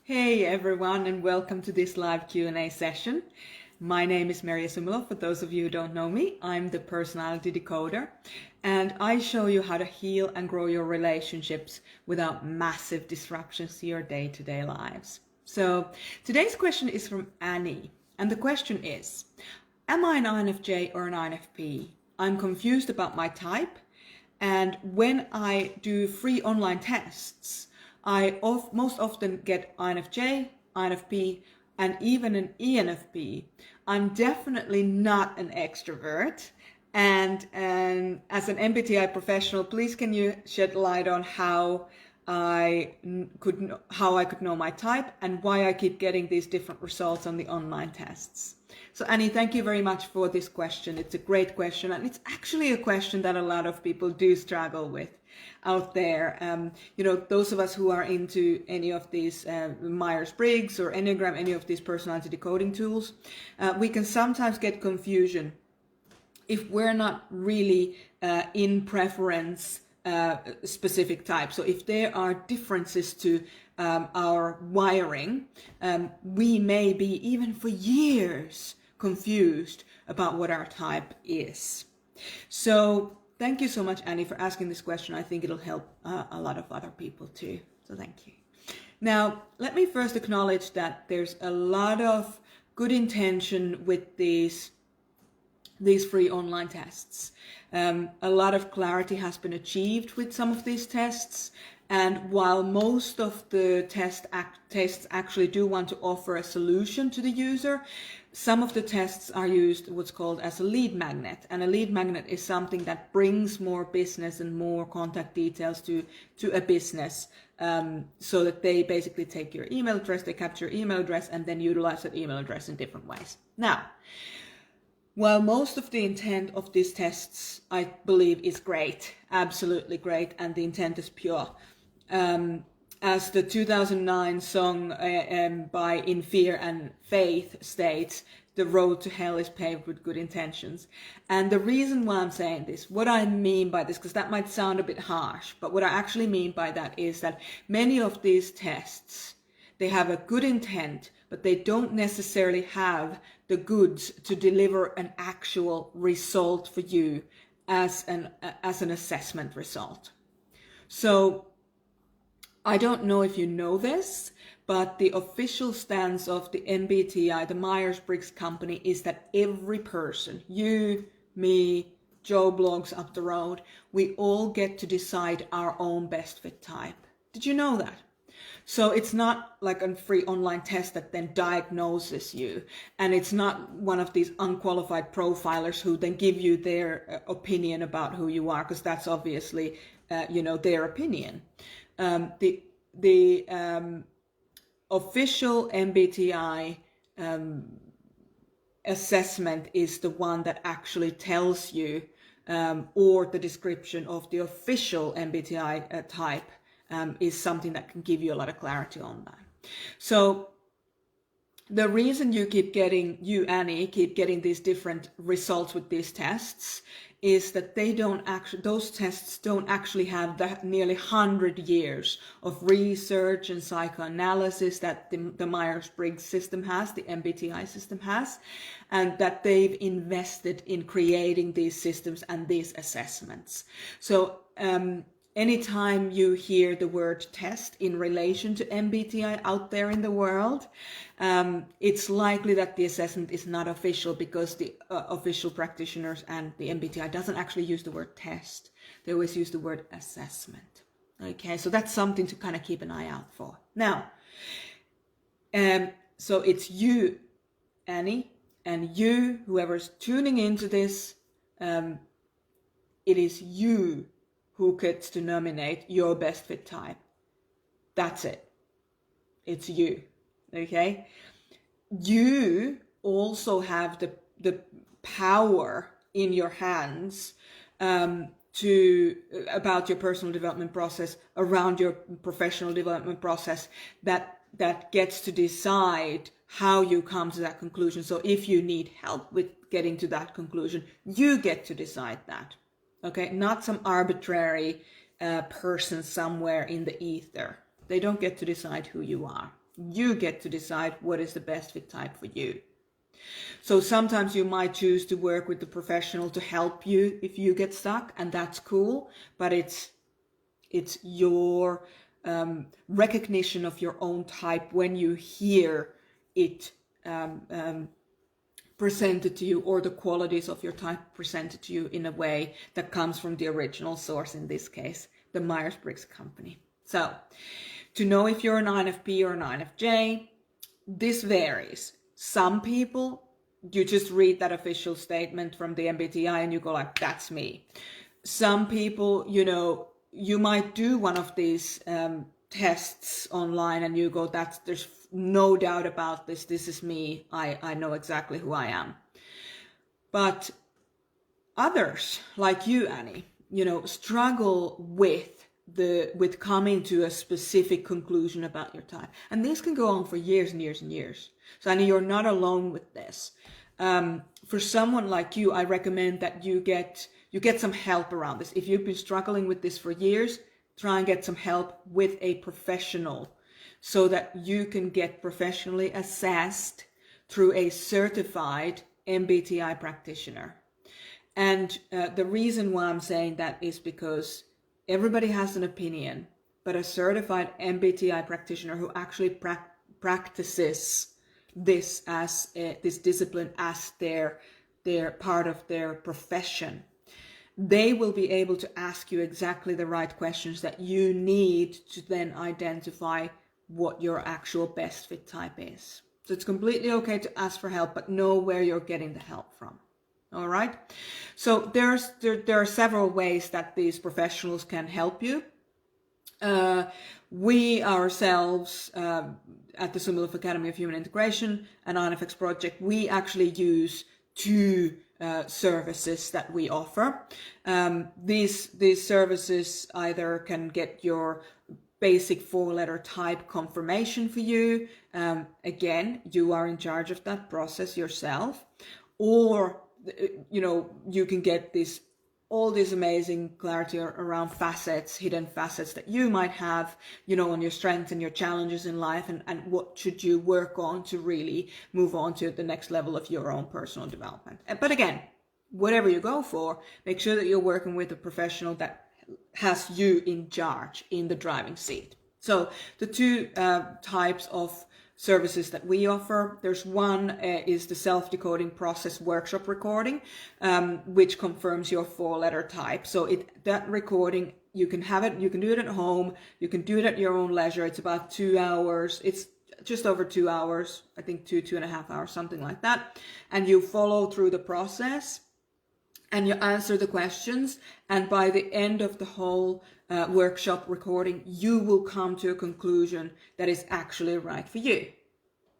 Hey everyone, and welcome to this live Q&A session. My name is Maria Sumilov. For those of you who don't know me, I'm the personality decoder, and I show you how to heal and grow your relationships without massive disruptions to your day-to-day lives. So today's question is from Annie, and the question is, am I an INFJ or an INFP? I'm confused about my type, and when I do free online tests, I most often get INFJ, INFP, and even an ENFP. I'm definitely not an extrovert. And as an MBTI professional, please can you shed light on how I could know my type and why I keep getting these different results on the online tests. So Annie, thank you very much for this question. It's a great question, and it's actually a question that a lot of people do struggle with out there. Those of us who are into any of these Myers-Briggs or Enneagram, any of these personality decoding tools, we can sometimes get confusion if we're not really in preference specific type. So if there are differences to our wiring, we may be even for years confused about what our type is. So thank you so much, Annie, for asking this question. I think it'll help a lot of other people too. So thank you. Now, let me first acknowledge that there's a lot of good intention with these free online tests. A lot of clarity has been achieved with some of these tests. And while most of the tests actually do want to offer a solution to the user, some of the tests are used what's called as a lead magnet. And a lead magnet is something that brings more business and more contact details to a business, so that they basically take your email address, they capture your email address, and then utilize that email address in different ways. Now, while most of the intent of these tests, I believe, is great, absolutely great, and the intent is pure, as the 2009 song by In Fear and Faith states, the road to hell is paved with good intentions. And the reason why I'm saying this, what I mean by this, because that might sound a bit harsh, but what I actually mean by that is that many of these tests, they have a good intent, but they don't necessarily have the goods to deliver an actual result for you as an assessment result. So I don't know if you know this, but the official stance of the MBTI, the Myers-Briggs company, is that every person, you, me, Joe Blogs up the road, we all get to decide our own best fit type. Did you know that? So it's not like a free online test that then diagnoses you, and it's not one of these unqualified profilers who then give you their opinion about who you are, because that's obviously their opinion. The official MBTI assessment is the one that actually tells you, or the description of the official MBTI type is something that can give you a lot of clarity on that. So the reason you, Annie, keep getting these different results with these tests is that those tests don't actually have that nearly 100 years of research and psychoanalysis that the Myers-Briggs system has, the MBTI system has, and that they've invested in creating these systems and these assessments. So anytime you hear the word test in relation to MBTI out there in the world, it's likely that the assessment is not official, because the official practitioners and the MBTI doesn't actually use the word test. They always use the word assessment. Okay, so that's something to kind of keep an eye out for. Now, so it's you, Annie, and you, whoever's tuning into this, it is you who gets to nominate your best fit type. That's it. It's you. Okay? You also have the power in your hands about your personal development process, around your professional development process, that gets to decide how you come to that conclusion. So if you need help with getting to that conclusion, you get to decide that. Okay, not some arbitrary person somewhere in the ether. They don't get to decide who you are. You get to decide what is the best fit type for you. So sometimes you might choose to work with the professional to help you if you get stuck, and that's cool, but it's your recognition of your own type when you hear it presented to you, or the qualities of your type presented to you in a way that comes from the original source, in this case, the Myers-Briggs company. So to know if you're an INFP or an INFJ, this varies. Some people, you just read that official statement from the MBTI and you go like, that's me. Some people, you might do one of these tests online and you go, there's no doubt about this. This is me. I know exactly who I am. But others, like you, Annie, struggle with coming to a specific conclusion about your type. And this can go on for years and years and years. So Annie, you're not alone with this. For someone like you, I recommend that you get some help around this. If you've been struggling with this for years, try and get some help with a professional so that you can get professionally assessed through a certified MBTI practitioner. And the reason why I'm saying that is because everybody has an opinion, but a certified MBTI practitioner who actually practices this as this discipline as their part of their profession, they will be able to ask you exactly the right questions that you need to then identify what your actual best fit type is. So it's completely okay to ask for help, but know where you're getting the help from. All right. So there are several ways that these professionals can help you. We ourselves at the Summilov Academy of Human Integration and INFX Project, we actually use two services that we offer. These services either can get your basic 4-letter type confirmation for you. Again, you are in charge of that process yourself, or you can get all this amazing clarity around facets, hidden facets that you might have, on your strengths and your challenges in life, and what should you work on to really move on to the next level of your own personal development. But again, whatever you go for, make sure that you're working with a professional that has you in charge, in the driving seat. So the two types of services that we offer, there's one is the self-decoding process workshop recording, which confirms your 4-letter type. So that recording, you can have it, you can do it at home, you can do it at your own leisure. It's about 2 hours. It's just over 2 hours, I think 2.5 hours, something like that. And you follow through the process and you answer the questions. And by the end of the whole workshop recording, you will come to a conclusion that is actually right for you.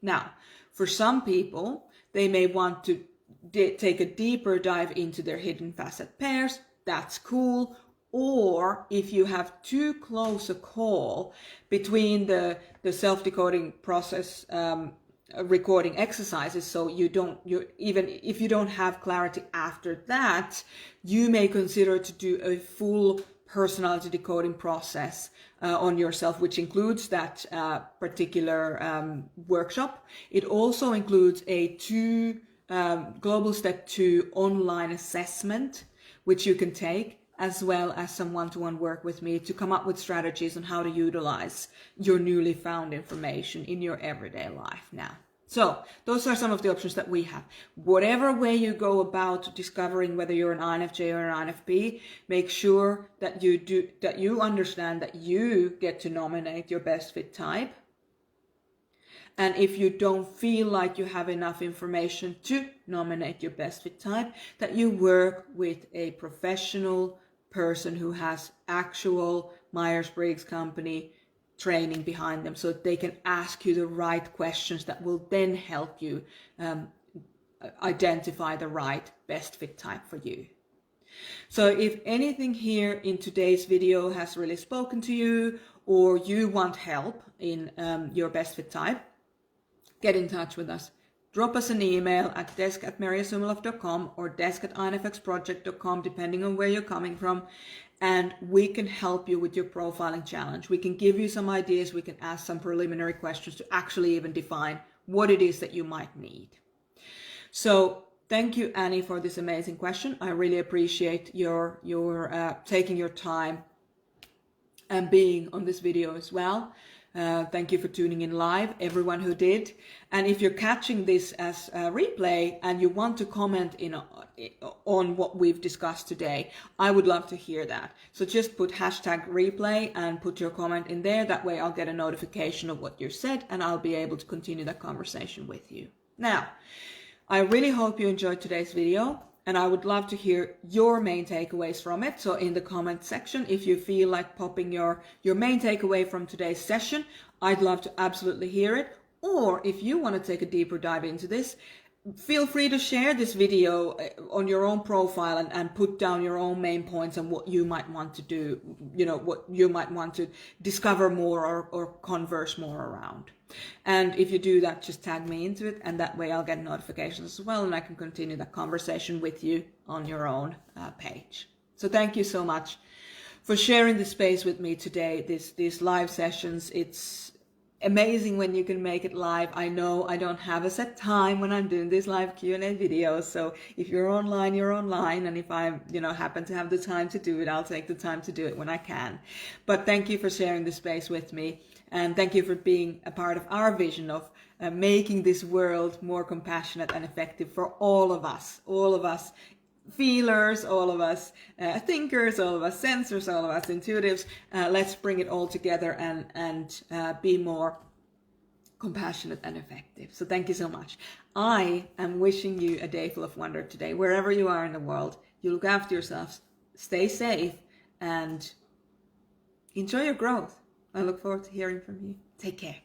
Now, for some people, they may want to take a deeper dive into their hidden facet pairs. That's cool. Or if you have too close a call between the self-decoding process recording exercises, so even if you don't have clarity after that, you may consider to do a full personality decoding process on yourself, which includes that particular workshop. It also includes a global step 2 online assessment, which you can take, as well as some one-to-one work with me to come up with strategies on how to utilize your newly found information in your everyday life now. So those are some of the options that we have. Whatever way you go about discovering whether you're an INFJ or an INFP, make sure that you understand that you get to nominate your best fit type. And if you don't feel like you have enough information to nominate your best fit type, that you work with a professional person who has actual Myers-Briggs company training behind them, so that they can ask you the right questions that will then help you identify the right best fit type for you. So if anything here in today's video has really spoken to you, or you want help in your best fit type, get in touch with us. drop us an email at desk@mariasumilov.com or desk@infxproject.com, depending on where you're coming from, and we can help you with your profiling challenge. We can give you some ideas. We can ask some preliminary questions to actually even define what it is that you might need. So thank you, Annie, for this amazing question. I really appreciate your taking your time and being on this video as well. Thank you for tuning in live, everyone who did. And if you're catching this as a replay and you want to comment on what we've discussed today, I would love to hear that. So just put #replay and put your comment in there. That way I'll get a notification of what you said and I'll be able to continue that conversation with you. Now, I really hope you enjoyed today's video, and I would love to hear your main takeaways from it. So in the comment section, if you feel like popping your main takeaway from today's session, I'd love to absolutely hear it. Or if you want to take a deeper dive into this, feel free to share this video on your own profile and put down your own main points and what you might want to do, what you might want to discover more or converse more around. And if you do that, just tag me into it, and that way I'll get notifications as well, and I can continue that conversation with you on your own page. So thank you so much for sharing the space with me today, these live sessions. It's amazing when you can make it live. I know I don't have a set time when I'm doing these live Q&A videos, so if you're online, you're online, and if I happen to have the time to do it, I'll take the time to do it when I can. But thank you for sharing the space with me, and thank you for being a part of our vision of making this world more compassionate and effective for all of us feelers, all of us thinkers, all of us sensors, all of us intuitives. Let's bring it all together and be more compassionate and effective. So thank you so much. I am wishing you a day full of wonder today, wherever you are in the world. You look after yourselves, stay safe, and enjoy your growth. I look forward to hearing from you. Take care.